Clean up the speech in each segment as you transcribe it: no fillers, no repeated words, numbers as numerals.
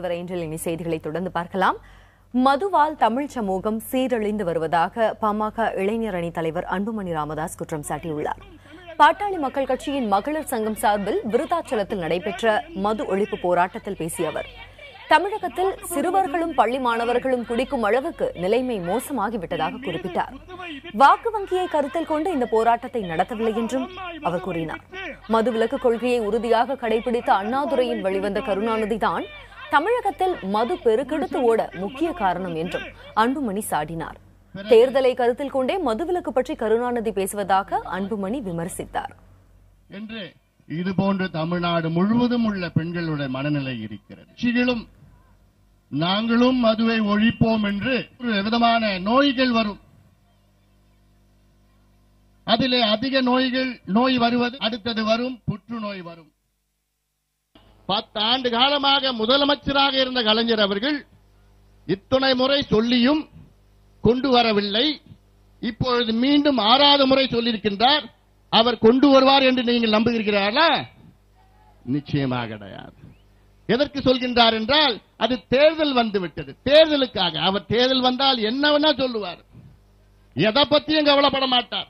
முதல்வர் ஏஞ்சல் இனி செய்திகளை தொடர்ந்து பார்க்கலாம். மதுவால் தமிழ் சமூகம் சீரழிந்து வருவதாக பாமக இளைஞர் அணி தலைவர் அன்புமணி ராமதாஸ் குற்றம் சாட்டியுள்ளார். பாட்டாளி மக்கள் கட்சியின் மகளிர் சங்கம் சார்பில் விருத்தாச்சலத்தில் நடைபெற்ற மது ஒழிப்பு போராட்டத்தில் பேசிய அவர், தமிழகத்தில் சிறுவர்களும் பள்ளி மாணவர்களும் குடிக்கும் அளவுக்கு நிலைமை மோசமாகிவிட்டதாக குறிப்பிட்டார். வாக்கு வங்கியை கருத்தில் கொண்டு இந்த போராட்டத்தை நடத்தவில்லை என்றும் அவர் கூறினார். மதுவிலக்கு கொள்கையை உறுதியாக கடைபிடித்த அண்ணாதுரையின் வழிவந்த கருணாநிதிதான் தமிழகத்தில் மது பெருக்கெடுத்து ஓட முக்கிய காரணம் என்றும் அன்புமணி சாடினார். தேர்தலை கருத்தில் கொண்டே மதுவிலக்கு பற்றி கருணாநிதி பேசுவதாக அன்புமணி விமர்சித்தார். இதுபோன்று தமிழ்நாடு முழுவதும் உள்ள பெண்களுடைய மனநிலை இருக்கிறது. நாங்களும் மதுவை ஒழிப்போம் என்று விதமான நோய்கள் வரும். அதிலே அதிக நோய் வருவது அடுத்தது வரும் புற்றுநோய் வரும். 10 ஆண்டு காலமாக முதலமைச்சராக இருந்த கலைஞர் அவர்கள் இத்தனை முறை சொல்லியும் கொண்டு வரவில்லை. இப்பொழுது மீண்டும் 6வது முறை சொல்லியிருக்கின்றார். அவர் கொண்டு வருவார் என்று நீங்கள் நம்புகிறீர்களா? நிச்சயமாக கிடையாது. எதற்கு சொல்கின்றார் என்றால், அது தேர்தல் வந்துவிட்டது. தேர்தலுக்காக அவர் தேர்தல் வந்தால் என்ன வேணா சொல்லுவார், எதை பத்தியும் கவலைப்பட மாட்டார்.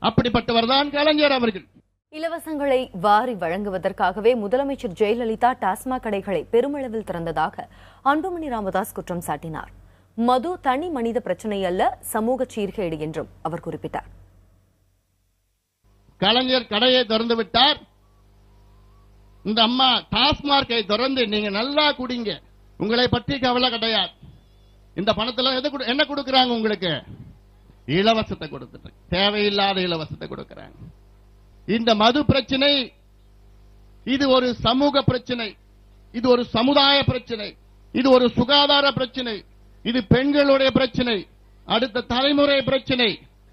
அப்படிப்பட்டவர் தான் கலைஞர் அவர்கள். இலவசங்களை வாரி வழங்குவதற்காகவே முதலமைச்சர் ஜெயலலிதா டாஸ்மாக் கடைகளை பெருமளவில் திறந்ததாக அன்புமணி ராமதாஸ் குற்றம் சாட்டினார். மது தனி மனித பிரச்சனை அல்ல, சமூக சீர்கேடு என்றும் அவர் குறிப்பிட்டார். கலைஞர் கடையை திறந்து விட்டார். இந்த அம்மா டாஸ்மார்க்கை திறந்து நீங்க நல்லா குடிங்க, உங்களை பற்றி கவலை கிடையாது. இந்த பணத்துல என்ன கொடுக்கறாங்க? உங்களுக்கு இலவசத்தை கொடுத்துட்டு, தேவையில்லாத இலவசத்தை கொடுக்கறாங்க. இந்த மது பிரச்சனை இது ஒரு சமூக பிரச்சனை, இது ஒரு சமுதாய பிரச்சனை, இது ஒரு சுகாதார பிரச்சனை, இது பெண்களுடைய பிரச்சனை, அடுத்த தலைமுறை பிரச்சனை,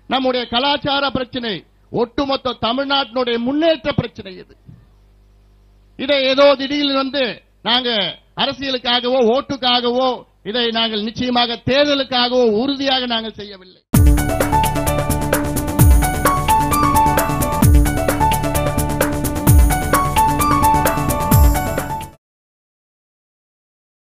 நம்முடைய கலாச்சார பிரச்சனை, ஒட்டுமொத்த தமிழ்நாட்டினுடைய முன்னேற்ற பிரச்சனை. இதை ஏதோ திடீர்னு வந்து நாங்க அரசியலுக்காகவோ ஓட்டுக்காகவோ இதை நாங்கள் நிச்சயமாக தேர்தலுக்காகவோ உறுதியாக நாங்கள் செய்யவில்லை.